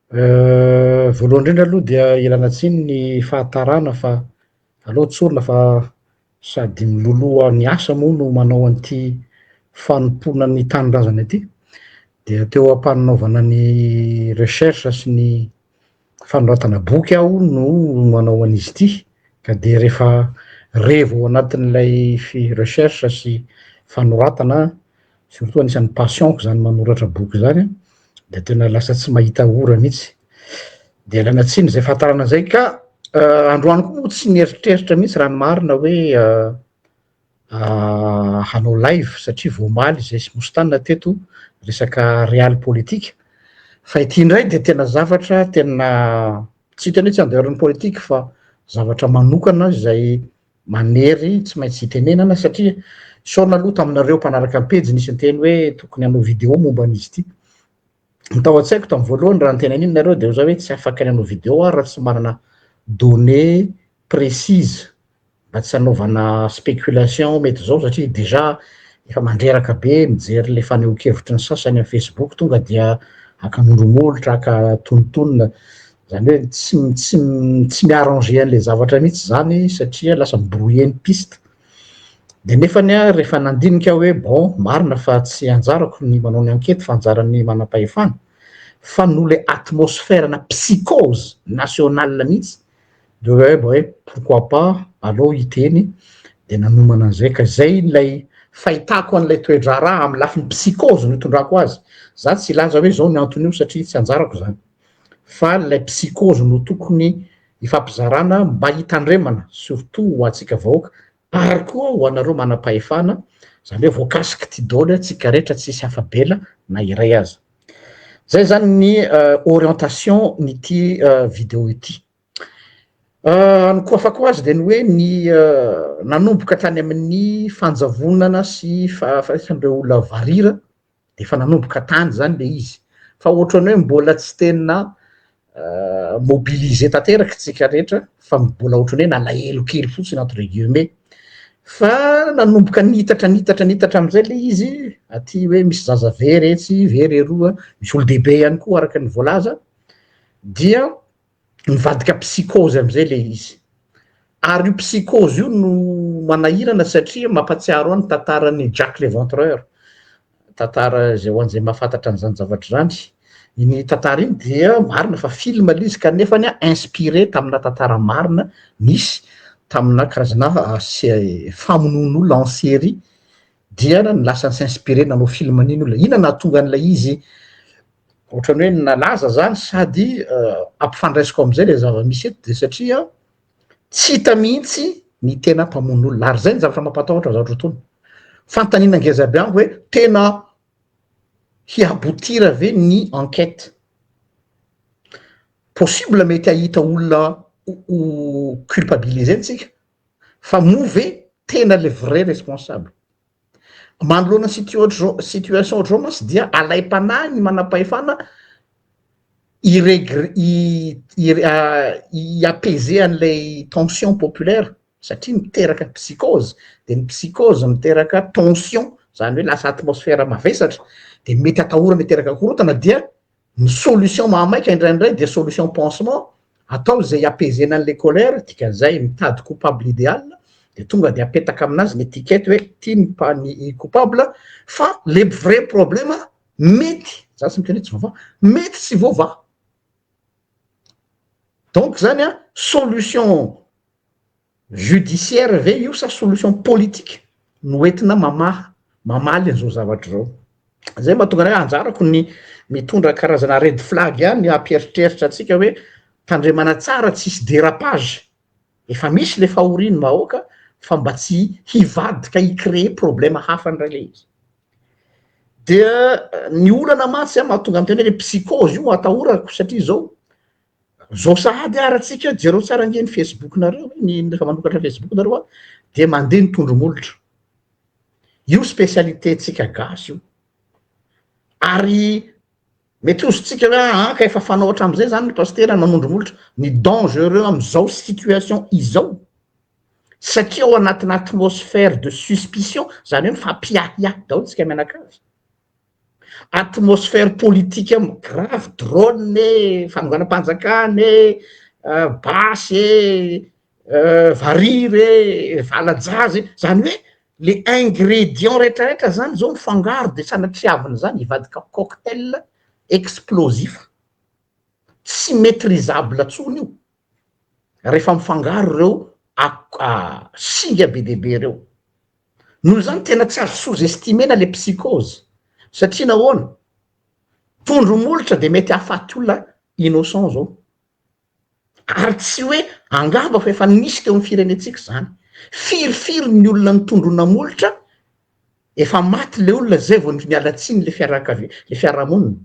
Voalohany indrindra aloha dia ilana tsiny ny fahatarana fa aloha tsy olona fa sady miloloha ny asa moa no manao an'ity fanompoana ny tanindrazana ity. Dia teo am-panaovana ny recherche sy ny fanoratana boky aho no manao an'izy ity. Ka de rehefa revo ao anatin'ilay recherche sy fanoratana, surtout anisan'ny passionko zany manoratra boky zany, de tena lasa tsy mahita ora mihitsy. De ialana tsiny zay fahatarana zay ka androany koa moa tsy nieritreritra mihitsy raha ny marina hoe hanao live satria voamaly zay sy mositana teto resaka réal politika. Fa ity indray de tena zavatra tena tsy hitany hoe tsy andeharan'ny politika fa zavatra manokana zay manery tsy maintsy hitenenana satria saona aloha taminareo mpanaraka pejy nisy nyteny hoe tokony hanao video momba an'izy ity. Ny tao an-tsaiko tamin'ny voalohany raha niteneniny nareo de zao hoe tsy afaka ny hanao video raha tsy manana données précises mba tsy hanaovana spéculation mety zao satria déjà efa mandreraka be mijery le fanehoan-kevitry ny sasany amin'ny Facebook tonga dia hakan'ondromolotra hakatonontonona zany hoe tsy miarranger an'le zavatra mihitsy zany satria lasa mibrouiller ny piste. De nefany a rehefa nandinika hoe bon marina fa tsy anjarako ny manao ny enquête fa anjarany manam-pahefana fa noho le atmosphère-na psychose nationale mihitsy de hoe pourquoi pas aleo hiteny de nanomana an'izay ka zay lay fahitako an'ilay toedra raha amy lafiny psychose no itondrako azy. Za tsy ilaza hoe zao ny anton'io satria tsy anjarako zany fa lay psychose no tokony hifampizarana mba hitandremana surtout ho antsika vahoaka ary koa ho anareo manam-pahefana zany hoe voakasiky ty daholo atsika rehetra tsisy afabela na iray aza. Zay zany ny orientation nyty video ity. Ny koafako azy de ny hoe ny nanomboka tany amin'ny fanjavonana sy fafandrao olona varira de fa nanomboka tany zany le izy fa ohatrany hoe mbola tsy tena mobiliser tanteraky tsika rehetra fa mbola ohatrany hoe nalahelo kely fotsiny entre guillemets fa nanomboka nitatra am'izay le izy aty hoe misy zaza very etsy very eroa misy olo dehibe ihany koa araka ny voalaza dia mivadika psychose am'izay le izy ary io psychose io no manahirana satria mampatsiaro any tantarany Jack l'Éventreur, tantara zay ho an'izay mahafantatra an'izany zavatra zany. Iny tantara iny dia marina fa film l'izy kanefany a inspiré tamina tantara marina nisy tamina karazana famonoan'olona en série dia lasa s'inspiré nanao film an'iny olona. Ina nahatonga an'ilay izy ohatrany hoe nalaza zany sady ampifandraisiko am'izay le zava-misy eto de satria tsy hita mihitsy ny tena mpamonoan'olona ary zay ny zavatra mampatahotra zavatra tony fantanina ngeza be ango hoe tena hiabotira ve ny enquête. Possible mety ahita olona ho culpabiliser tsika fa move tena le vrai responsable manoloana situation ohatrao masy dia alay-panahy ny manam-pahefana i-apaiser an'ilay tension populaire satria miteraka psychose de ny psychose miteraka tension zany hoe lasa atmosphère mavesatra de mety atahorana miteraka korotana dia ny solution mahamaika indraindray de solution pansement atao zay apaiser an'le colère dikan'izay mitady coupable idéal de tonga de apetaka aminazy ny étiquette hoe ty ny coupable fa le vrai problème mety za tsy miteny hoe tsy vaovao mety tsy voava. Donc zany a solution judiciaire ve io sa solution politique no entina mamaly an'izao zavatra zao. Zay mahatonga anay anjarako ny mitondra karazana red flag any ampieritreritra atsika hoe tandremana tsara tsisy dérapage efa misy le fahoriany mahoaka fa mba tsy hivadika hicréer problème hafa ndray le izy. Dia ny olana matsy a mahatonga am'teny hoe le psychose io atahorako satria zao sahady aratsika jereo tsara angeny Facebook nareo ny rehefa manokatra Facebook nareo a de mandeha nitondromolotra io spécialité tsika gasy io ary mety ozotsika hoe ka efa fanao hatram'izay zany ny pastera manondromolotra ny dangereux am'izao situation izao satria ao anatina atmosphère de suspicion zany hoe mifampiahiahy daholo tsika mianakavy atmosphère politique grave drone fanonganam-panjakany basy variry valajazy zany hoe le ingrédient rehetrarehetra zany zao mifangaro de sanatriavina zany ivadika cocktail explosif tsy maîtrisable tsony io rehefa mifangaro reo singa be dehibe reo noho zany tena tsy azo sous-estimena le psychose satria nahoana tondro molotra de mety ahafaty olona innocent zao ary tsy hoe angamba fa efa nisy teo amy firenetsika zany firifiry ny olona nitondrona molotra efa maty le olona zay vao mialatsiny le fiarahamonina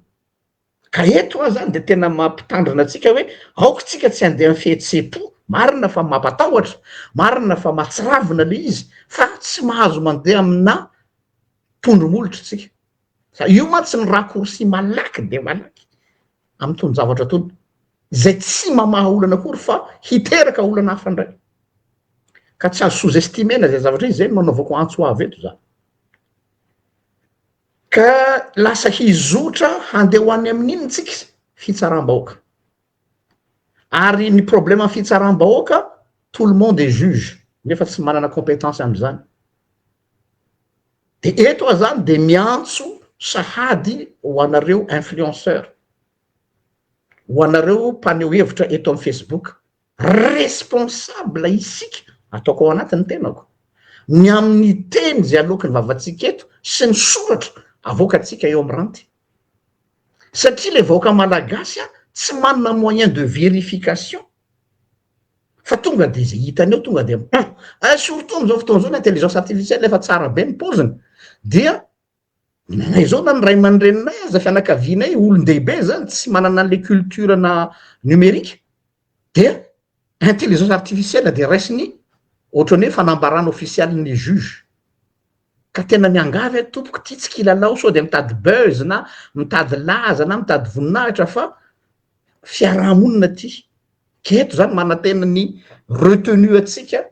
ka eto a zany de tena mampitandrina atsika hoe aoko tsika tsy andeha amy fihetsem-po marina fa mampatahotra marina fa mahatsiravina le izy fa tsy mahazo mandeha amina tondro molotra tsika sa io mantsy ny raccourci malaky de malaky amy tony zavatra tony zay tsy mamaha olana akory fa hiteraka olana hafa ndray ka tsy azo sous-estimena zay zavatra izy zay no manaovako antso avy eto zany ka lasa hizotra handeha ho any amin'inony tsika fitsaram-bahoaka ary ny problème amin'ny fitsaram-bahoaka tout le monde est juge nefa tsy manana compétence am'izany de eto a zany de miantso sahady ho anareo influenceur ho anareo mpaneho hevitra eto amin'ny Facebook responsable isika ataoko ao anatiny tenako ny amin'ny teny zay alohan'ny vavatsika eto sy ny soratra avoakatsika eo amy ranty satria le vahoaka malagasy tsy manana moyen de vérification fa tonga de zay hitany eo tonga de surtout am'izao fotoana zao l'intelligence artificielle efa tsara be ny poziny dia nanay zao na ny ray aman-dreninay aza fianakavianay olon-dehibe zany tsy manana an'le culture na numérique dia intelligence artificielle de raisiny ohatrany hoe fanambarana officialin'ny juge ka tena miangavy tompoko ty tsy kilalao sao de mitady buzz na mitady laza na mitady voninahitra fa fiarahamonina ty keto zany manantena ny retenu atsika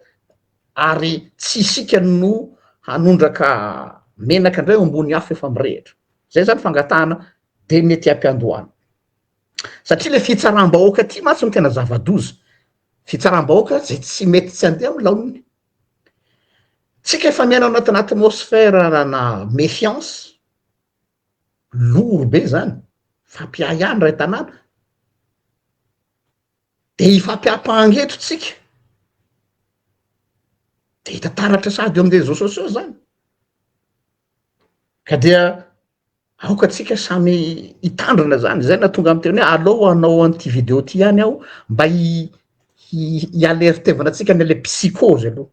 ary tsy isika no hanondraka menaka indray ambony afo efa mirehitra zay zany fangatahana de mety ampiandohana satria le fitsaram-bahoaka ty matsy no tena zava-doza fitsaram-bahoaka zay tsy mety tsy andeha amy laoniny tsika efa miaina ao anatin'ny atmosphère na méfiance loro be zany fampiahany ray tanàna de ifampiapahangeto tsika de hitataratra sady eo amy réseaux sociaux zany ka dia aoka tsika samy hitandrina zany zay na tonga amy teny hoe aleo anao an'ity video ty ihany aho mba hialertevana atsika ny le psychose aloha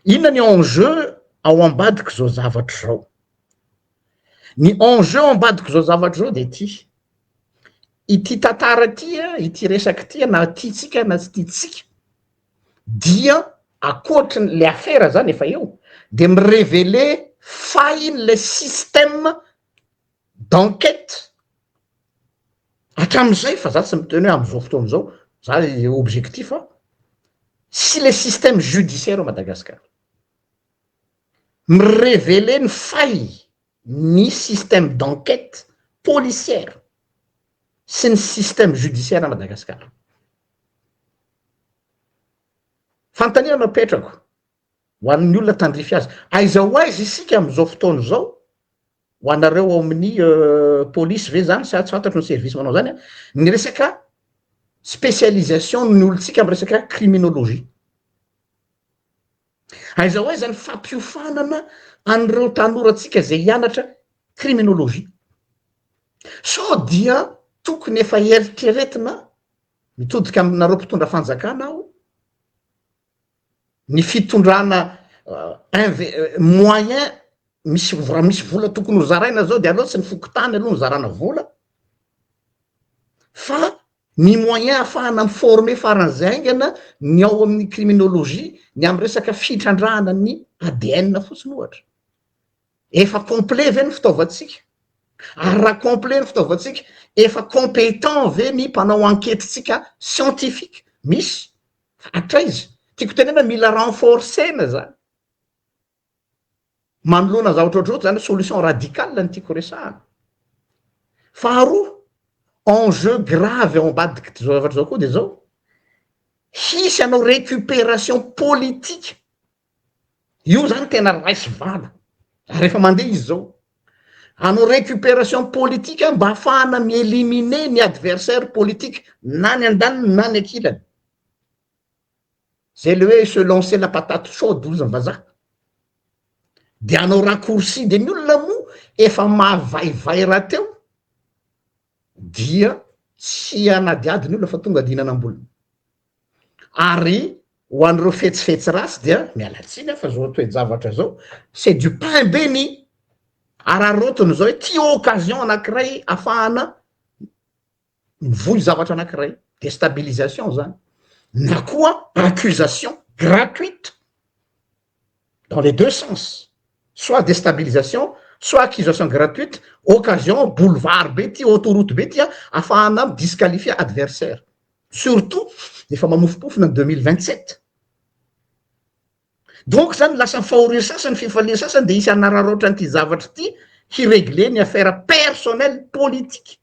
inona ny enjeu ao ambadika zao zavatra zao ny enjeu ao ambadika zao zavatra zao de ty ity tantara tya ity resaky tya na tiatsika na tsy tiatsika dia akoatriny le affaire zany efa eo de mireveler faille le système d'enquête hatram'izay fa za tsy miteny hoe am'izao fotoana zao za objectif sy le système judiciaire au Madagascar mireveler ny faille ny système d'enquête policière sy ny système judiciaire à Madagascar fantania napetrako ho an'ny olona tandrify azy aiza ho aiza isika am'izao fotoana zao ho anareo ao amin'ny polisy ve zany sy tsy fantatro ny service manao zany ny resaka spécialisation ny olontsika amy resaka criminologie aiza ho aiza ny fampiofanana an'ireo tanoratsika zay hianatra criminologie sao dia tokony efa eritreretina mitodika aminareo mpitondra fanjakana aho ny fitondrana moyen misy raha misy vola tokony ho zaraina zao de aloha tsy ny fokotany aloha ny zarana vola fa ny moyen ahafahana miformer faran'zay aingana ny ao amin'ny criminologie ny amy resaka fitrandrahana ny ADN fotsiny ohatra efa complet ve ny fitaovantsika ary raha complet ny fitaovantsika efa compétent ve ny mpanao enquêtetsika scientifique misy atra izy tiako tenena mila renforcena zany manoloana zavatra ohatroatra zany solution radicale ny tiako resahana. Faharoa, enjeu grave ao ambadiky ty zavatra zao koa de zao hisy anao récupération politique. Io zany tena raisy vala rehefa mandeha izy zao anao récupération politique mba ahafahana mieliminer ny adversaire politique na ny andaniny na ny ankilany. Zay le hoe se lancer la patate chaude ozy ny vazaha. De anao raccourci de ny olona mo efa mahavaivay raha teo dia tsy anadiady ny olona fa tonga de hinanam-bolona. Ary ho an'ireo fetsifetsy rasy dia mialatsiny fa zao toe-javatra zao c'est du pain béni. Ararotiny zao hoe ty occasion anankiray ahafahana mivoy zavatra anankiray, déstabilisation zany na koa accusation gratuite dans les deux sens, soit déstabilisation soit accusation gratuite, occasion boulevard be ty, autoroute be ty ahafahana disqualifier adversaire, surtout efa mamofopofona ny 2027. Donc zany lasa fahoriana sasany fifaliana sasany de isy anararoatra an'ity zavatra ty hirégler ny affaire personnelle politique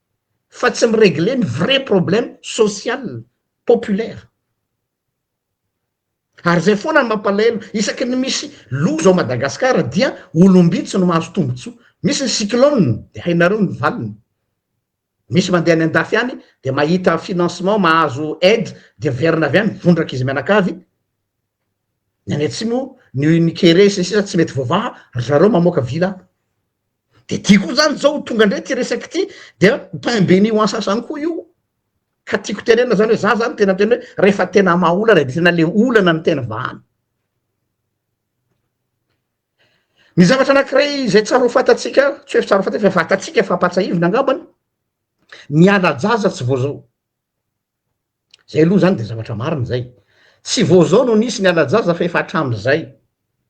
fa tsy mirégler ny vrai problème social populaire. Ary zay foana ny mampalahelo isaky ny misy loza ao Madagasikara dia olombitsy no mahazo tombotsoa. Misy ny cyclone de hainareo ny valiny, misy mandeha any andafy any de mahita financement mahazo aide de verina avy any vondraka izy mianakavy ny any atsimo ny nikere sisa tsy mety voavaha zareo mamoaka vila. De ty koa zany zao tonga ndray ty resaky ty de pain béni ho ansasany koa io. Ka tiako tenena zany hoe za zany tena tena hoe rehefa tena maolana de tena le olana ny tena vahana. Ny zavatra anankiray zay tsara ho fatatsika, tsy hoe tsara ho fatatsika fa fatatsika fa ampatsahivina angambany, miala-jaza tsy vao zao. Zay aloha zany de zavatra marina zay. Tsy vao zao no nisy ny ala-jaza fa efa hatram'izay.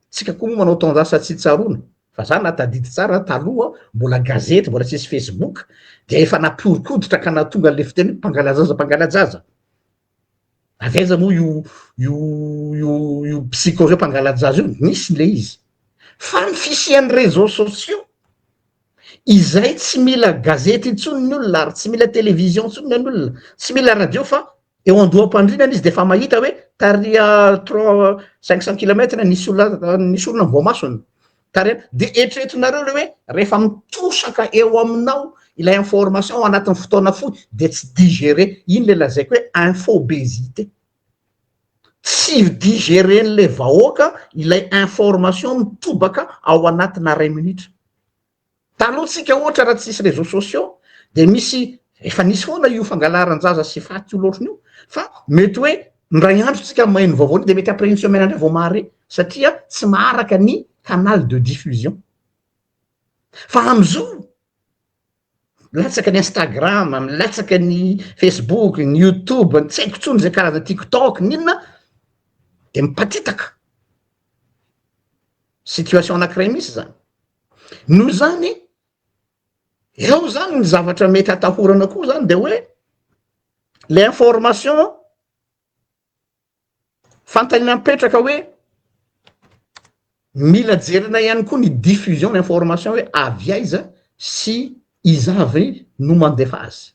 Tsika koa moa manao taonjasa tsy tsaroana. Fa za natadidy tsara taloha mbola gazety mbola tsisy Facebook de efa napiorikoditra ka natonga le fiteny mpangalajaza. Aveza moa io psychose mpangalajaza io nisy le izy. Fa ny fisian'ny réseaux sociaux izay tsy mila gazety intsony ny olona ary tsy mila télévision intsony ny olona, tsy mila radio fa eo andoham-pandrinana izy de fa mahita hoe taria 500 kilomètres nisy olona Voamasona. De eritreretinareo le hoe rehefa mitosaka eo aminao ilay information anatin'ny fotoana fohy de tsy digérer iny le lazaiko hoe infobésité. Tsy digéren'le vahoaka ilay information mitobaka ao anatina 2 minitra. Taloha tsika ohatra raha tsisy réseaux sociaux de misy efa nisy foana io fangalaran-jaza sy faty io loatriny io fa mety hoe ndray andro tsika maheno vaovao de mety après une semaine andray vao mahare satria tsy maharaka ny canal de diffusion. Fa amizao latsaky ny Instagram, latsaky ny Facebook, ny YouTube, tsy haiko tsony zay karazana TikTok ninona de mipatitaka situation anankiray misy zany. Noho zany eo zany ny zavatra mety atahorana koa zany de hoe l'information fantanina mipetraka hoe mila jerena ihany koa ny diffusion d'information hoe avy aiza sy izavy no mandefa azy.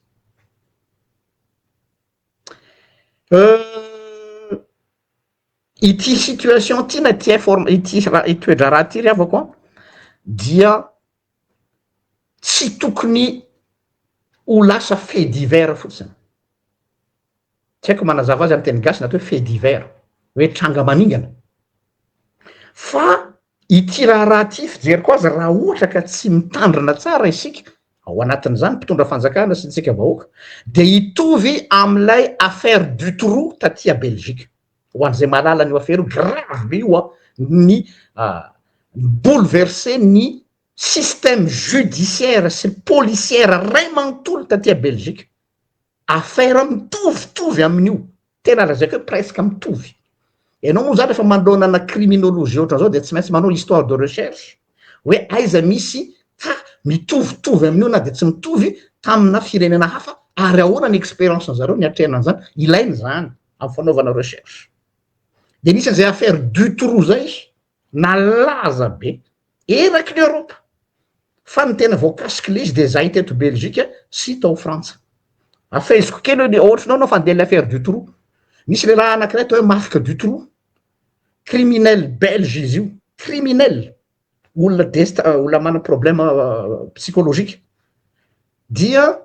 Ity situation ty na ity toedra raha ty ry havako dia tsy tokony ho lasa fait divers fotsiny. Tsy haiko manazava azy amin'ny teny gasy na atao hoe fait divers, hoe tranga maningana. Fa ity raha ty fijeriko azy raha ohatra ka tsy mitandrina tsara isika ao anatin'izany mpitondra fanjakana sy tsika vahoaka de hitovy am'ilay affaire Dutroux taty à Belgique. Ho an'izay malala n'io affaire io grave be io ny bouleverser ny système judiciaire sy policiaire ray manontolo taty à Belgique. Affaire mitovitovy amin'io, tena lazaiko hoe presque mitovy. Ianao moa zany rehefa manao criminologie ohatran'izao de tsy maintsy manao histoire de recherche hoe aiza misy mitovitovy amin'io na de tsy mitovy tamina firenena hafa ary ahoana ny expérience zareo ny atrehanany zany ilainy zany amin'ny fanaovana recherche. De nisy an'izay affaire Dutroux zay nalaza be eraky ny Europe fa ny tena voakasiky le izy de zay teto Belgique sy tao Frantsa. Afeziko kely hoe ohatranao nao fandeha l'affaire du trou, misy le raha anankiray atao hoe marque du trou, criminel belge izy io, criminel, olona olona mana problème psychologique, dia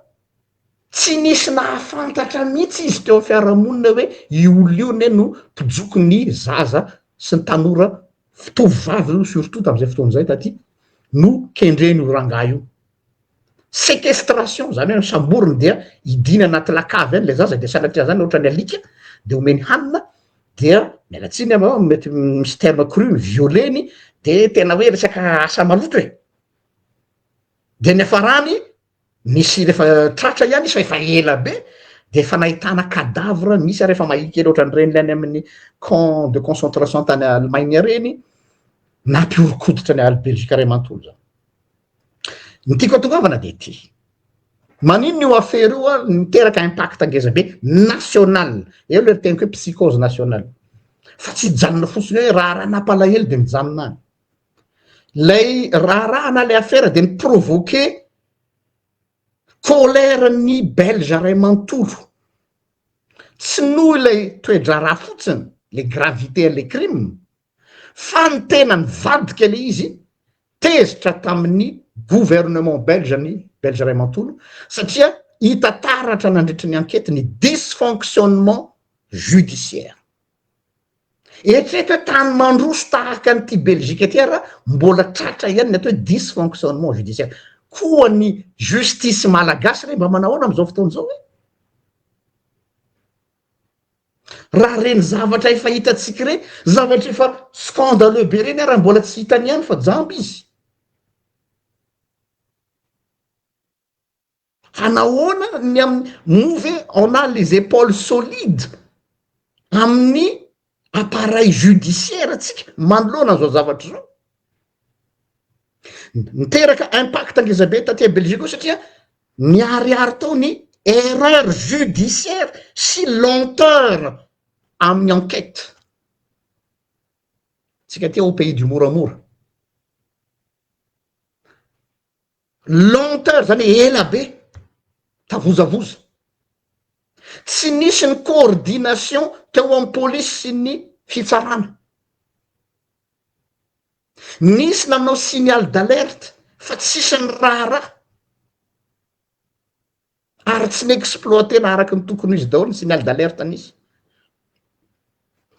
tsy nisy nahafantatra mihitsy izy teo fiarahamonina hoe io olona io ne no mpijoko ny zaza sy ny tanora fitovivavy io surtout tam'izay fotoan'izay taty no kendreny io rangahy io. Séquestration zany hoe samborony dia idina anaty lakavy any le zaza de salatria zany ohatra ny alika de omeny hanina dia mialatsiny mety misy terme cru violeny de tena hoe resaka asa maloto e. De ny afarany misy rehefa tratra ihany izy fa efa ela be de efa nahitana cadavre misy rehefa mahikely ohatran'ireny lany amin'ny camp de concentration tany Allemagne reny nampiorokoditra ny aly Belgique ray manontolo zany. Ny tiako atongavana de ty manino io affaire io a miteraka impact angeza be national, eo le teniko hoe psychose nationale, fa tsy janona fotsiny hoe raha nampalahelo de mijanona any lay raha na le affaire de niprovoquer colère ny belge ray manontolo, tsy noho ilay toedrara fotsiny le gravité le crime fa ny tena nivadika le izy tezitra tamin'ny gouvernement belge ny belge ray manontolo satria hita taratra nandritry ny enquête ny dysfonctionnement judiciaire. Eritrereto hoe tany mandroso tahaka nyty Belgique ty raha mbola tratra ihany ny atao hoe dysfonctionnement judiciaire, koa ny justice malagasy re mba manahoana am'izao fotoan'izao hoe raha reny zavatra efa hitatsika re zavatra efa scandaleux be reny raha mbola tsy hitany ihany fa jamby izy. Hanahoana ny move on a les épaules solides amin'ny appareil judiciaire atsika manoloana zao zavatra zao miteraka impact angezabe taty Belgique io satria miariary tao ny erreur judiciaire sy lenteur amin'ny enquête. Tsika tia au pays du moramora lenteur zany ela be tavozavoza, tsy nisy ny coordination teo amin'ny polisy sy ny fitsarana, nisy nanao signal d'alerte fa tsisy ny raha ary tsy niexploitena araky ny tokony izy daholo ny signal d'alerte nisy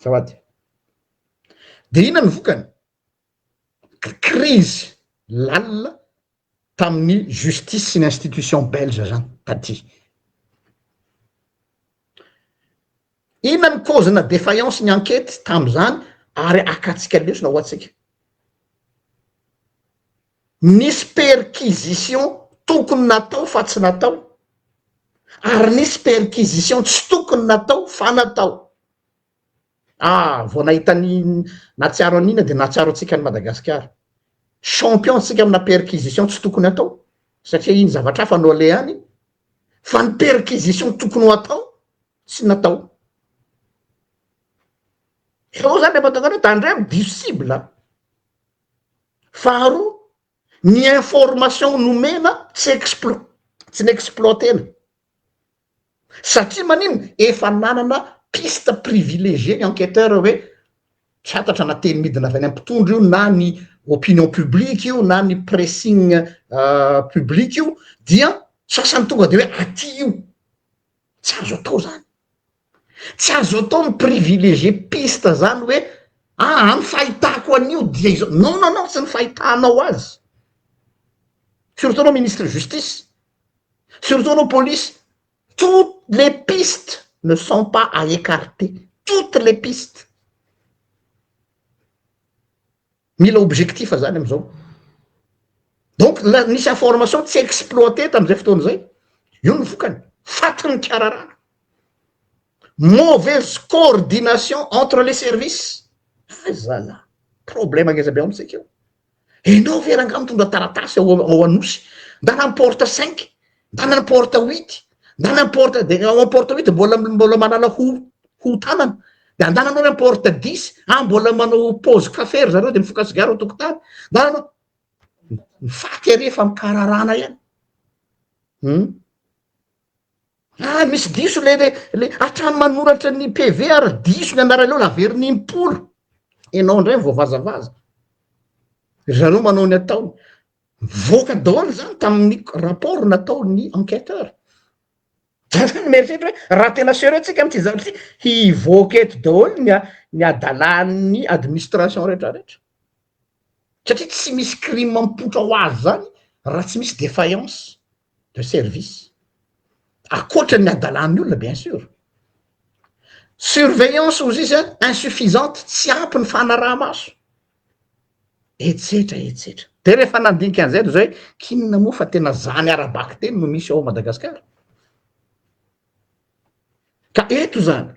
sawady. De ina ny vokany crise lalina tamin'ny justice sy ny institution belge zany taty. Ina ny cause-na défaillance ny enquête tam'zany ary akatsika lesona ho atsika nisy perquisition tokony natao fa tsy natao ary nisy perquisition tsy tokony natao fa natao. Vao nahitany natsiaro an'ina de natsiaro atsika ny Madagasikara champion tsika amina perquisition tsy tokony atao satria iny zavatra hafa no ale any fa ny perquisition tokony ho atao tsy natao. Eo zany le mahatonga hoe tandremo difficile. Faharoa ny information nomena tsy niexploitena satria manino efa nanana piste privilégié ny enquêteur hoe tsy fantatra na teny midina avy any ampitondro io na ny opinion publique io na ny pressing publique io dia sasany tonga de hoe aty io tsy azo atao zany, tsy azo atao ny privilégié piste zany hoe ny fahitako an'io dia izao non tsy ny fahitanao azy, surtout anao ministre justice, surtout anao police, toutes les pistes ne sont pas à écarter, toutes les pistes. Mila objectif zany am'izao. Donc nisy information tsy exploité tam'izay fotoan'izay, io ny vokany fatiny kararana, mauvaise coordination entre les services. Zala problème angeza be amitsika io. Enao veranga mitondra taratasy ao anosy nda namporte 5 nda namporte 8 nda namporte de ao amporte 8 mbola manala ho tanana de andananao namporte 10 mbola manao pause fafery zareo de mifoka sigara ao tokotany ndananao Mifaty rehefa mikararana ihany. Misy diso le hatrany manoratra ny PV ary diso ny anara leo laveriny impolo. Ianao ndray voavazavaza. Zareo manao ny ataony. Voaka daholo zany tamin'ny rapport nataony enquêteur. Zany mieritreritra hoe raha tena sérieux tsika am'ty zavatra ty hivoaka eto daholo ny adalan'ny administration rehetrarehetra. Satria tsy misy crime mampotra ho azy zany raha tsy misy défaillance de service. Akoatra ny adalan'ny olona bien sûr. Surveillance ozy izy insuffisante, tsy ampy ny fanaraha-maso. Etsetra. De rehefa nandinika an'izay zao hoe kinona moa fa tena zany arabaky teny no misy ao Madagasikara. Ka eto zany.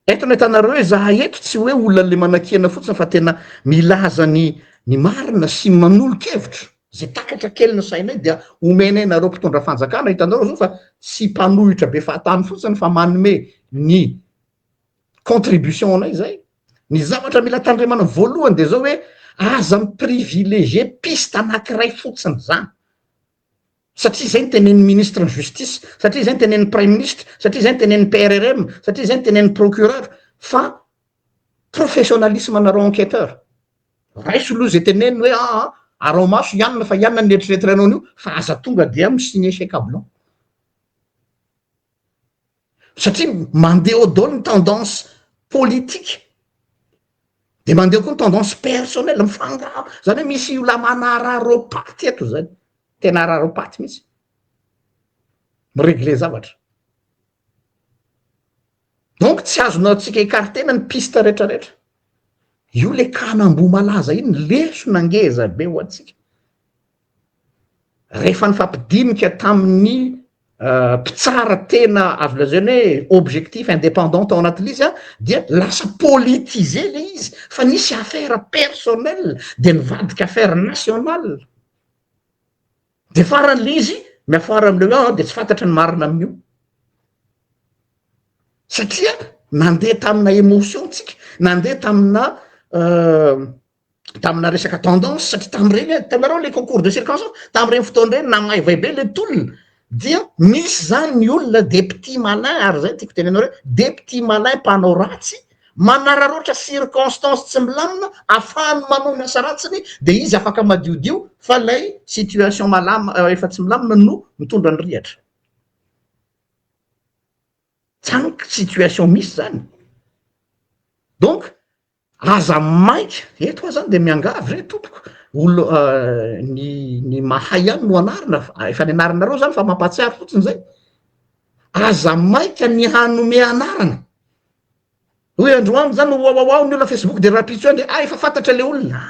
Eto ny hitanareo hoe zahay eto tsy hoe olona le manan-kena fotsiny fa tena milaza ny marina sy manolo-kevitra. Zay takatra kely ny sainay dia omenay nareo mpitondra fanjakana hitanareo zao fa tsy mpanohitra be fahatany fotsiny fa manome ny contribution anay zay. Ny zavatra mila tandremana voalohany de zao hoe aza miprivilégier piste anankiray fotsiny zany. Satria zay ny tenen'ny ministre ny justice, satria zay ny tenen'ny prime ministre, satria zay ny tenen'ny PRRM, satria zay ny tenen'ny procureur fa professionnalisme anareo enquêteur. Raiso aloha zay teneny hoe arao maso ianona fa ianona ny eritreretra anao an'io fa aza tonga dia misigner chèque blanc. Satria mandeha ao daholo ny tendance politique. De mandeha koa ny tendance personnelle mifangaro. Zany hoe misy olona manararopaty eto zany. Tena araropaty mihitsy. Miregle zavatra. Donc tsy azonao atsika écartena ny piste rehetrarehetra. Io le kanambo malaza iny leso nangeza be ho atsika. Rehefa nifampidinika tamin'ny mpitsara tena azo lazaina hoe objectif indépendant ao anatin'izy dia lasa politisé le izy fa nisy affaire personnelle de nivadika affaire nationale. De faran'le izy miafara am'leo de tsy fantatra ny marina amin'io. Satria nandeha tamina émotion tsika, nandeha tamina resaka tendance satria tam'ireny tanareo le concours de circonstance tam'ireny fotoana ireny namaivay be le tolona dia misy zany ny olona des petits malins ary zay tiako tenenao hoe des petits malins mpanao ratsy manararoatra circonstance tsy milamina ahafahany manao ny asa ratsiny de izy afaka madiodio fa lay situation efa tsy milamina no mitondra ny rihatra. Zany situation misy zany. Donc aza maika eto zany de miangavy re tompoko ny mahay ihany no anarina efa ny anarinareo zany fa mampatsiaro fotsiny zay. Aza maika ny hanome anarana. Hoe androany zany oaoao ny olona Facebook de rapitso de efa fantatra le olona.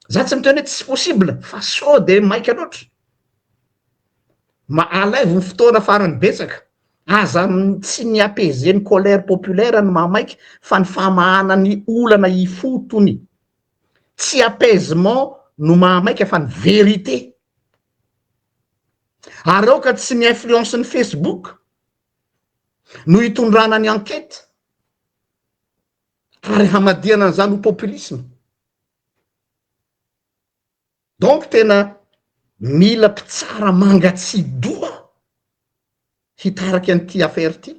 Za tsy miteny hoe tsy possible fa sao de maika loatra. Alaivo ny fotoana farany betsaka. Aza tsy ny apaiser ny colère populaire ny mamaiky fa ny famahana ny olana ifotony. Tsy apaisement no mamaiky fa ny vérité. Ary ao ka tsy ny influence ny Facebook no hitondrana ny enquête ary hamadiana an'izany ho populisme. Donc tena mila mpitsara mangatsidoa hitaraky an'ity affaire ty.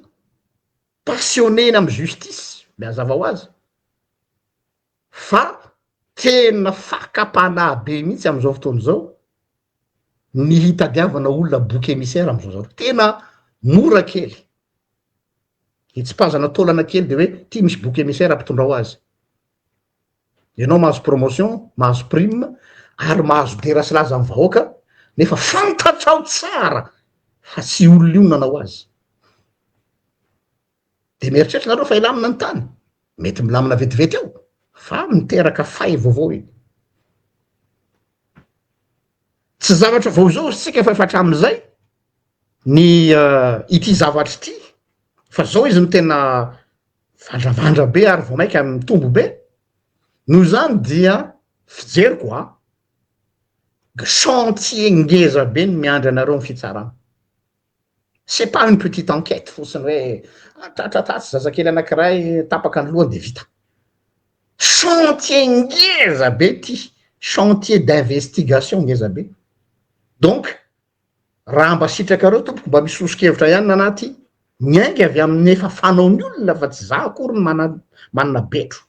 Passionné amy justice, mazava ho azy. Fa tena fakapana be mihitsy am'izao fotoana zao ny hitadiavana olona bouc émissaire am'izao zao. Tena mora kely. Hitsipazana taolana kely de hoe ty misy bouc émissaire ampitondra ho azy. Ianao mahazo promotion, mahazo prime, ary mahazo deratsilaza amy vahoaka, nefa fantatrao tsara fa tsy olona io nanao azy. De mieritreritra nareo fa ilamina ny tany. Mety milamina vetivety eo, fa miteraka fay vaovao iny. Tsy zavatra vao zao sika fa efa hatramin'izay ny ity zavatra ity fa zao izy no tena vandravandra be ary vao maika mitombo be noho zany dia fijeriko chantier ngeza be ny miandry anareo ny fitsarana. C'est pas une petite enquête fotsiny hoe tratratratsy zazakely anankiray tapaka ny lohany de vita. chantier ngeza be ty chantier d'investigation ngeza be donc raha mba sitrakareo tompoko mba misosokevitra ihany nanaty miaingy avy amin'ny efa fanaony olona fa tsy za akory ny manana betro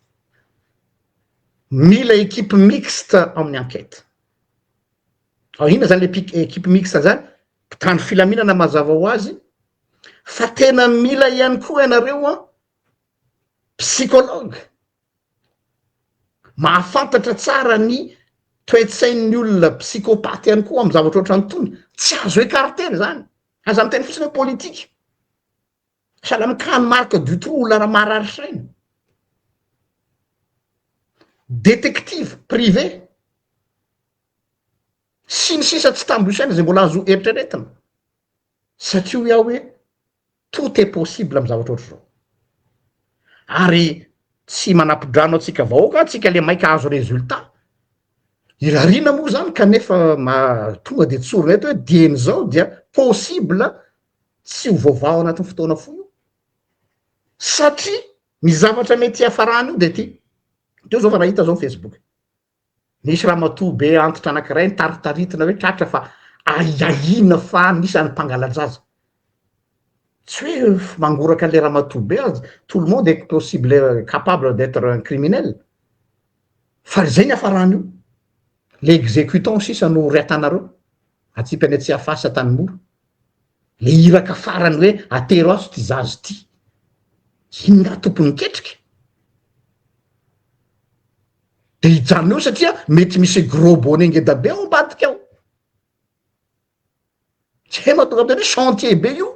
mila équipe mixte amin'ny enquête ina zany le équipe mixte zany mpitandro filaminana mazava ho azy fa tena mila ihany koa ianareo a psychologue mahafantatra tsara ny toetsain'ny olona psychopathe ihany koa amy zavatra ohatrany tony tsy azo écarter zany aza amy teny fotsiny hoe politique sahala mikany marque du trou olona raha mararitrainy détective privé sy ny sisa tsy tamboisaina zay mbola azo eritreretina satria iaho hoe tout est possible amy zavatra ohatry zao ary tsy manampidrano atsika vahoaka atsika le maika azo résultat irarina moa zany kanefa tonga de tsorina eto hoe dieny zao dia possible tsy ho vaovao anatin'ny fotoana fo io satria ny zavatra mety hafarana io de ty teo zao fa nahita zao Facebook nisy raha matoa be antitra anakiray nitaritaritina hoe tratra fa aiahina fa nisany mpangalajaza tsy hoe mangoraka le raha matoa be azy tout le monde est possible capable d'être un criminel fa zay ny hafarana io le exécutant sisa no reatanareo atsipy any tsy afasa tany mora le iraka farany hoe atero azo ty zazy ty inona tompony ketriky de hijanona eo satria mety misy gros bonnet ngeda be ao ambadika ao tsy mahatonga am'teny hoe chantier be io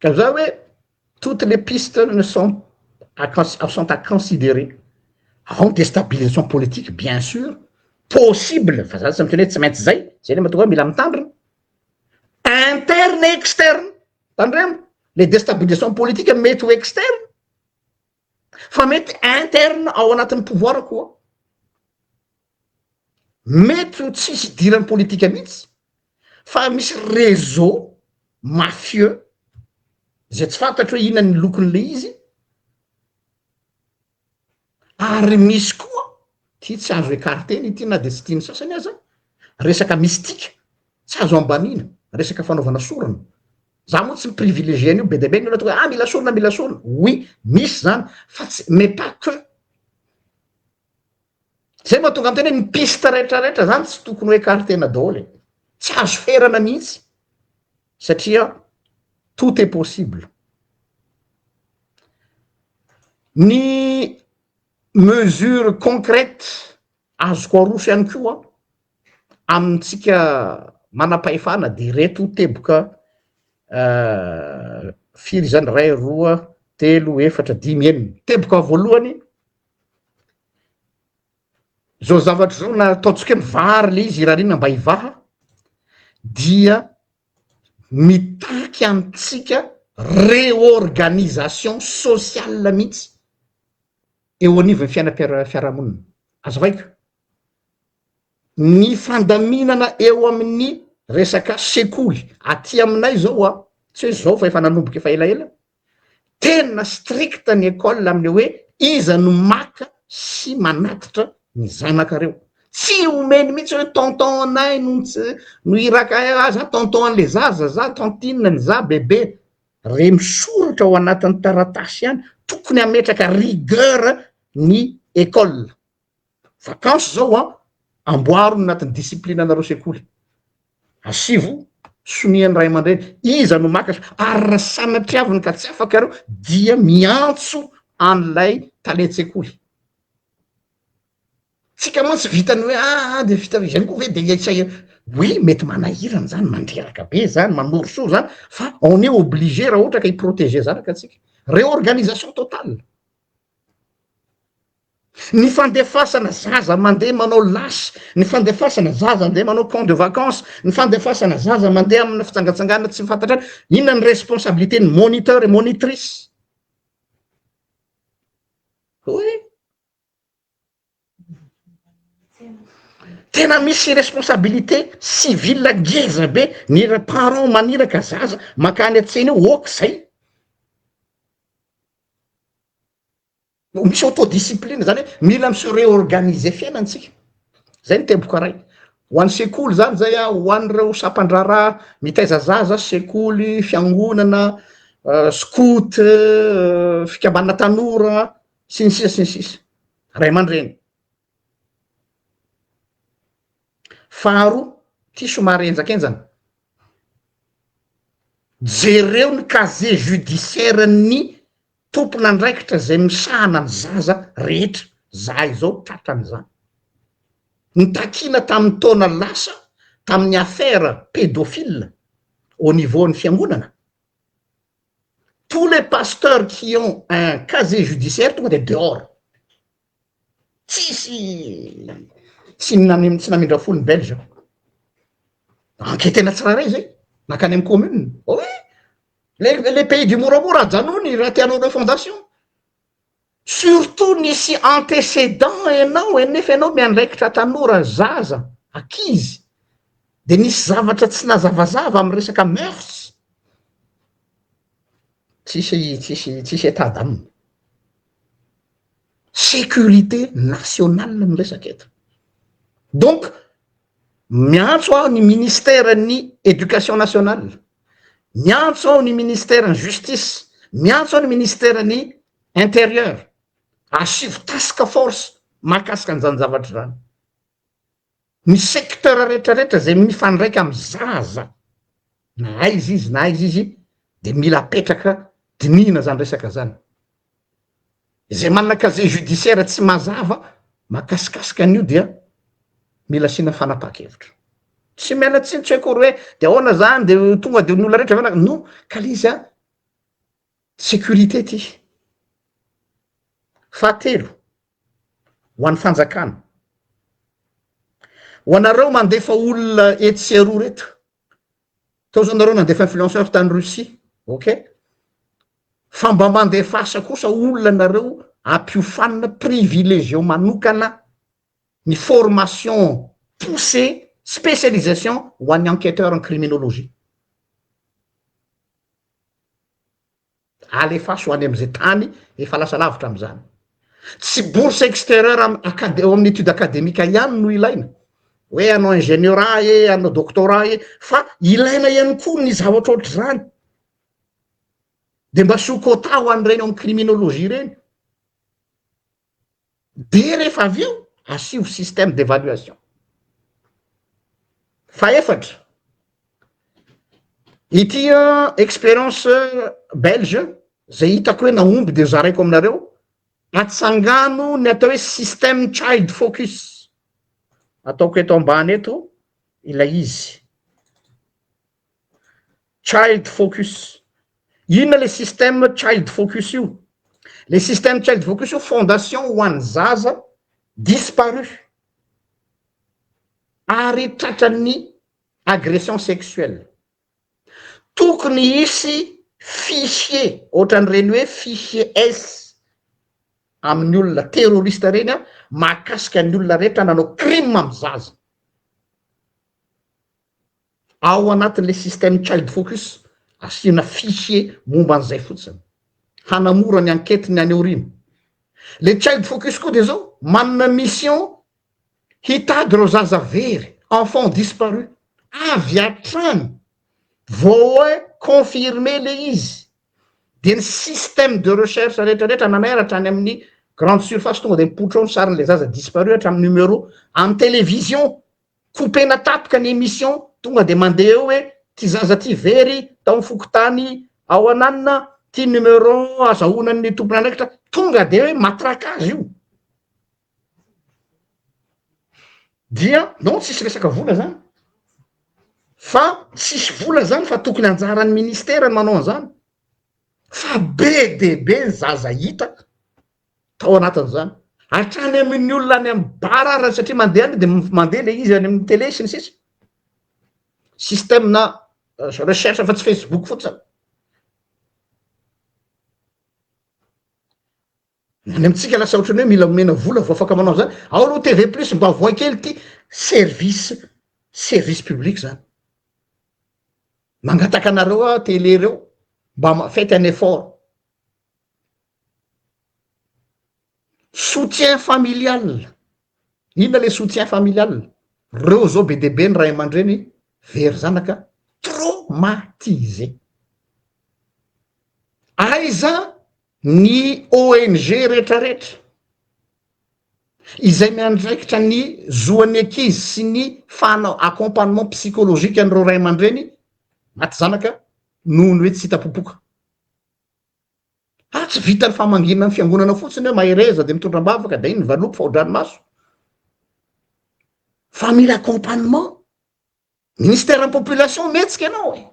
ka za hoe toutes les pistes ne sont à considérer ao déstabilisation politique bien sûr possible fa za tsy miteny hoe tsy maintsy zay zay le mahatonga hoe mila mitandrina interne et externe tandremo le déstabilisation politique mety ho externe fa mety interne ao anatin'ny pouvoir koa mety ho tsisy dirany politika mihitsy fa misy réseau mafieux zay tsy fantatra hoe inona ny lokon'le izy ary misy koa ty tsy azo écarteny ty na de tsy tiany sasany aza resaka mystika tsy azo ambanina resaka fanaovana sorana za moa tsy miprivilégieny io be de be ny hoe mila sorona oui misy zany fa tsy mais pas que zay mahatonga am'teny hoe ny piste rehetrarehetra zany tsy tokony ho écartena daholy tsy azo ferana mihitsy satria tout est possible ny mesure concrète azoko aroso ihany koa amitsika manam-pahefana de reto teboka firy zany ray roa telo efatra dimy enina teboka voalohany zao zavatra zao na ataotsika hoe mivary le izy irarina mba hivaha dia mitaky amitsika réorganisation sociale mihitsy eo anivon'ny fiainam-piarahamonina azavaiko ny fandaminana eo amin'ny resaka sekoly aty aminay zao a tsy hoe zao fa efa nanomboka efa elaela tena stricte ny école amin'ny hoe iza no maka sy manatitra ny zanakareo tsy omeny mihitsy hoe tonton anay no iraka za tonton an'le zaza za tantinina ny za bebe re misoratra ao anatin'ny taratasy ihany tokony ametraka rigueur ny école vacance zao a amboaro no anatin'ny discipline anareo sekoly asivo soniany ray aman-dreny iza no makatra ary raha sanatriaviny ka tsy afaka areo dia miantso an'lay talentsekoly tsika moa tsy vitany hoe de vita zany koa hoe de sa oui mety manahirany zany mandreraka be zany manoroso zany fa on est obligé raha ohatra ka hiprotéger zanaka atsika réorganisation totale ny fandefasana zaza mandeha manao lasy ny fandefasana zaza mandeha manao camp de vacances ny fandefasana zaza mandeha amina fitsangatsangana tsy mifantatra inona ny responsabilité ny moniteur et monitrice oe tena misy responsabilité civile ngeza be ny parent maniraka zaza makany atseny eo ok zay misy autodiscipline zany hoe mila misy réorganiser fiainantsika zay ny teboka ray ho an'ny sekoly zany zay a ho an'ireo sapan-draharaha mitaiza zaza sekoly fiangonana scout fikambana tanora sy ny sisa ray aman-dreny faharoa ty somary enjakenjana jereo ny casier judiciaire ny tompona andraikitra zay misahana ny zaza rehetra zay zao tratran'izany ny takina tamin'ny taona lasa tamin'ny affaire pédophile au niveau ny fiangonana tous les pasteurs qui ont un casier judiciaire tonga de dehors tsy namindra folony belge enquêtena tsiraray zay nakany amy commune oui les pays du moramora ajanony raha tianao le fondation surtout nisy antécédent enao enefa enao miandraikitra tanora zaza akizy de nisy zavatra tsy nazavazava amy resaka mœurs tsisy état d'âme sécurité nationale ny resaka eto donc miantso aho ny ministère ny éducation nationale miantso aho ny ministère ny justice miantso aho ny ministère ny intérieur asivo task force mahakasika an'izany zavatra zany ny secteur rehetrarehetra zay mifandraika amy zaza na aizy izy de mila apetraka dinihina zany resaka zany zay manana casier judiciaire tsy mazava mahakasikasika an'io dia mila sina fanapaha-kevitra tsy miala tsy akory hoe de ahoana zany de tonga de n'olona rehetra vana no ka izy a sécurité ty fahatelo ho an'ny fanjakana ho anareo mandefa olona etsy sy aroa reto tao zao nareo nandefa influenceur tany Russie ok fa mba mandefasa kosa olona nareo ampiofanina privilégié manokana ny formation poussée spécialisation ho an'ny enquêteur en criminologie alefaso ho any am'izay tany efa lasa lavitra am'izany tsy bourse extérieure eo amin'ny étude académique ihany no ilaina hoe anao ingénieura anao doctorat fa ilaina ihany koa ny zavatra ohatry zany de mba sokota ho an'ireny amy criminologie reny de rehefa avy eo asivo système d'évaluation fa efatra ity expérience belge zay hitako hoe naomby de zaraiko aminareo atsangano ny atao hoe système child focus ataoko eto ambany eto ilay izy child focus inona le système child focus io le système child focus io fondation ho an'ny zaza disparu ary tratran'ny agression sexuelle tokony hisy fichier ohatran'ireny hoe fichier S amin'ny olona terroriste reny a mahakasika ny olona rehetra nanao crime amy zaza ao anatin'le système child focus asiana fichier momba an'izay fotsiny hanamora ny enquête ny any aorina le child focus koa de zao manana mission hitady reo zaza very enfant disparu avy atrany vao hoe confirmer le izy de ny système de recherche rehetrarehetra naneratra any amin'ny grande surface tonga de mipotra ao ny sarin'le zaza disparu hatra amy numéro amy télévision coupena tapaka ny émission tonga de mandeha eo hoe ty zaza ty very tao ny fokotany ao ananina ty numéro azahonan'ny tompona andraikitra tonga de hoe matraka azy io dia non tsisy resaka vola zany fa tsisy vola zany fa tokony anjaran'ny ministère manao an'izany fa be de be ny zaza hita tao anatin'izany hatrany amin'ny olona any amy barara satria mandeha any de mandeha le izy any amin'ny télé sy ny sisa système na recherche fa tsy Facebook fotsiny any amitsika lasa ohatrany hoe mila omena vola vo afaka manao zany ao aloha TV plus mba voa kely ty service public zany mangataka anareo a télé reo mba faites un effort soutien familial. Inona le soutien familial? Reo zao be deaibe ny ray aman-dreny very zanaka traumatisé. Aiza ny ONG rehetrarehetra izay miandraikitra ny zoan'ny ankizy sy ny fanao accompagnement psychologique an'ireo ray aman-dreny maty zanaka noho ny hoe tsy hitapopoka. Tsy vita ny famangina ny fiangonana fotsiny hoe mahereza de mitondra-bavaka da iny ny valopy fa odranomaso. Fa mila accompagnement. Ministère en population metsika ianao e.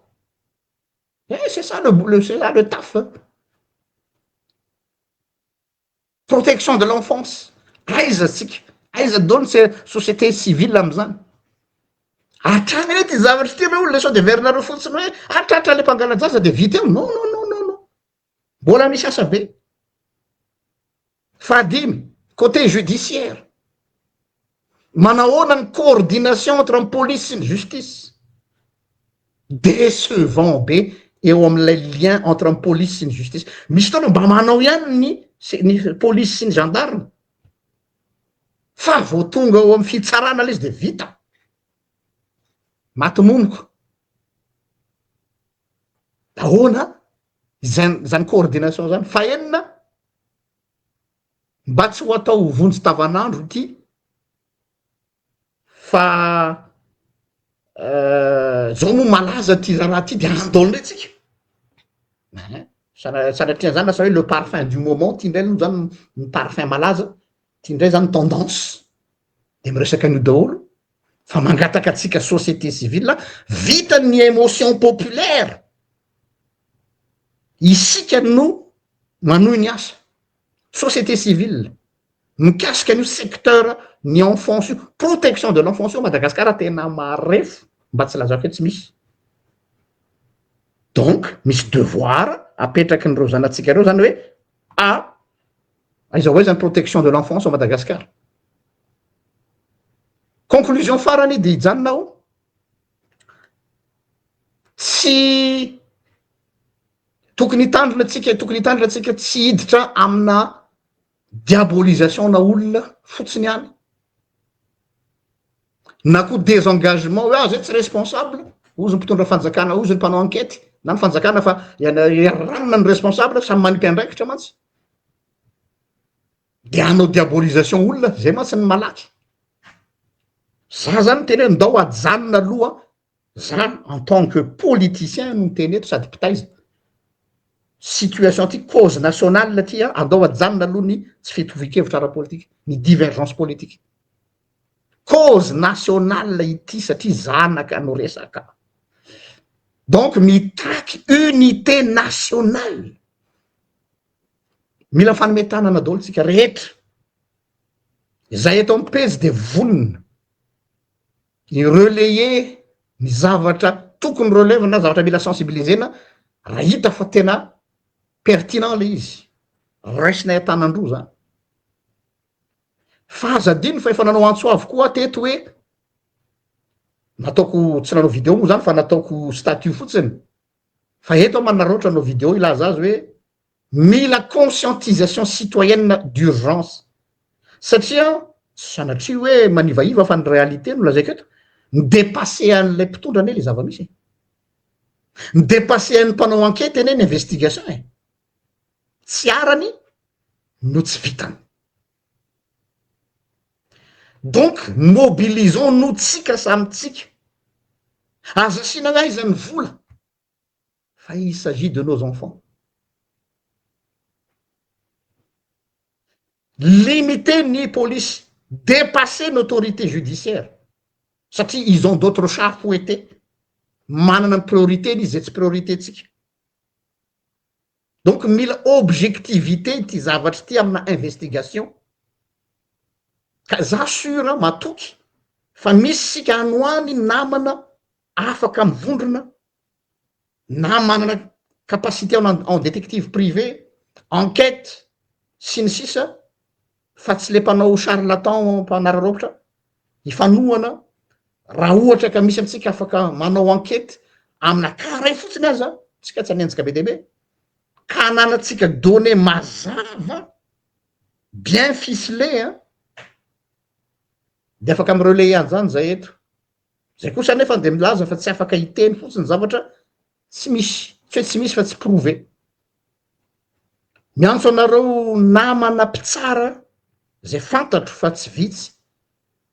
C'est ça le taf. Protection de l'enfance. Aiza tsika? Aiza daholo ny société civile am'zany? Atrany re ty zavatra ty re olona sao de verinareo fotsiny hoe atratra le mpangalajaza de vita eo. Non. Mbola misy asa be. Fahadimy, côté judiciaire. Manahoana ny coordination entre ny police sy ny justice? Décevant be eo amin'ilay lien entre ny police sy ny justice. Misy fotoana mba manao ihany ny police sy ny gendarme. Fa vao tonga eo amin'ny fitsarana izy de vita. Maty moniko. Ahoana zany coordination zany? Fa enina mba tsy ho atao vonjy tavanandro ity fa zao moa malaza ty raha ty de andolony tsika. Sanatria zany lasa hoe le parfum du moment ty indray aloha zany ny parfum malaza, ty indray zany tendance. De miresaka an'io daholo fa mangataka atsika société civile vita ny émotion populaire. Isika no manohy ny asa. Société civile mikasika an'io secteur ny enfance io, protection de l'enfance io Madagasikara tena marefo mba tsy laza fe tsy misy. Donc misy devoir apetraky nyreo zanatsika reo zany hoe aiza hoe zany protection de l'enfance au Madagasikara. Conclusion farany de hijanonao tsy tokony hitandrina atsika tsy hiditra amina diabolisation na olona fotsiny hany na ko désengagement hoe zay tsy responsable ozy ny mpitondra fanjakana, ozy ny mpanao enquête na ny fanjakana fa ranona ny responsable samy manompi andraikitra mantsy de anao diabolisation olona zay mantsy ny malaky. Za zany teny hoe ndao ajanona aloha za en tant que politicien no teny eto sady pitaiza situation ty cause nationale ty andao ajanona aloha ny tsy fitovikevitra ara-politique, ny divergence politique. Cause nationale ity satria zanaka no resaka. Donc mitaky unité nationale. Mila fanometanana daholo tsika rehetra. Zay eto amin'ny pejy de vonona irelayer ny zavatra tokony relève na zavatra mila sensibilisena raha hita fa tena pertinent le izy. Raisina tanandro zany. Fa azadiny fa efa nanao antsoavy koa teto hoe nataoko tsy nanao video moa zany fa nataoko statut fotsiny. Fa eto manaratra nanao video ilaza azy hoe mila conscientisation citoyenne d'urgence. Satria sanatria hoe manivaiva fa ny réalité no lazaiko eto midépasser an'ilay mpitondra ane le zava-misy. Midépasser an'ny mpanao enquête ane ny investigation e. Tsy arany no tsy vitany. Donc mobilisons nous tsika samy tsika. Aza sinana aiza ny vola fa il s'agit de nos enfants. Limiter ni police, dépasser l'autorité judiciaire. Satria ils ont d'autres chats fouettés. Manana priorité izy tsy priorité tsika. Donc mila objectivité ty zavatra ty amina investigation. Ka za sura matoky fa misy sika anoany namana afaka mivondrona na manana capacité en détective privé, enquête sy ny sisa fa tsy le mpanao charlatan mpanararoatra ifanohana raha ohatra ka misy amitsika afaka manao enquête amina carré fotsiny aza tsika tsy anenjika be deaibe ka ananatsika donné mazava bien ficelé de afaka am'relayan zany zay eto zay kosa nefa de milaza fa tsy afaka hiteny fotsiny zavatra tsy misy tsy hoe tsy misy fa tsy prouvé miantso anareo namana mpitsara zay fantatro fa tsy vitsy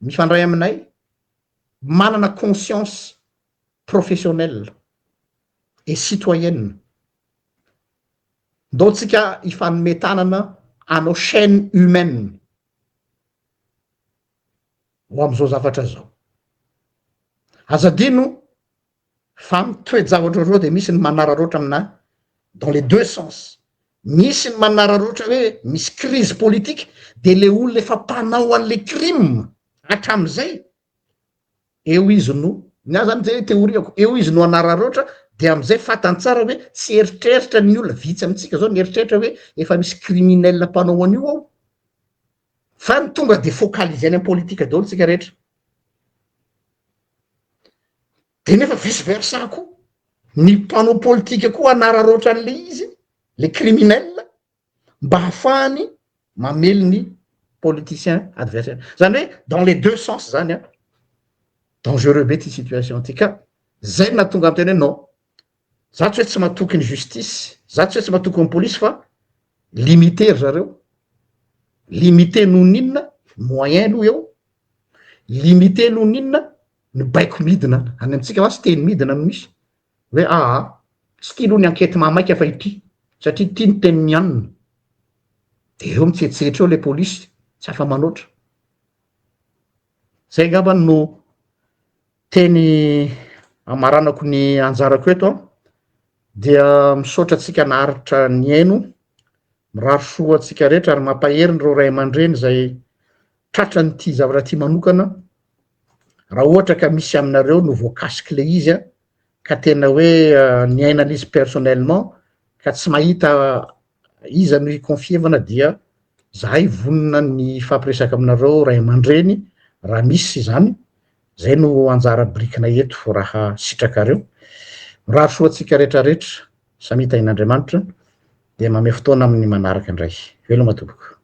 mifandray aminay manana conscience professionnelle et citoyenne ndao tsika ifanometanana anao chaîne humaine ho am'izao zavatra zao azadino fa mitoejavatra zao de misy ny manararoatra amina dans les deux sens misy ny manararoatra hoe misy crise politique de le olona efa mpanao an'le crime hatram'izay eo izy no nya zany zay teoriako eo izy no anararoatra de am'izay fatantsara hoe tsy eritreritra ny olona vitsy amitsika zao ny eritreritra hoe efa misy criminel mpanao an'io ao fa ny tonga de focaliser any politika daholo tsika rehetra de nefa vice versa koa ny mpanao politika koa anararoatra an'le izy le criminel mba hafahany mamely ny politicien adversaire zany hoe dans les deux sens zany dangereux be ty situation ty ka zay natonga am teny hoe non za tsy hoe tsy matoky ny justice za tsy hoe tsy matoky ny polisy fa limiter zareo limité noho ninona moyen aloha eo limité noho ninona ny baiko midina any amitsika ma tsy teny midina no misy hoe tsy tia aloha ny ankety mamaika fa ity satria tia ny teny mianina de eo mitsetsetra eo le polisy tsy afa manoatra zay ngamba no teny amaranako ny anjarako eto dia misaotra atsika naharitra ny aino miraro soa atsika rehetra ary mampaheriny reo ray aman-dreny zay tratra nyty zavatra ty manokana raha ohatra ka misy aminareo no voakasiky le izy ka tena hoe ny ainan'izy personnellement ka tsy mahita iza no hiconfievana dia zahay vonina ny fampiresaka aminareo ray aman-dreny raha misy zany zay no anjara brikina eto raha sitrakareo miraro soa atsika rehetrarehetra samita in'Andriamanitra de mame fotoana amin'ny manaraka indray veloma tompoko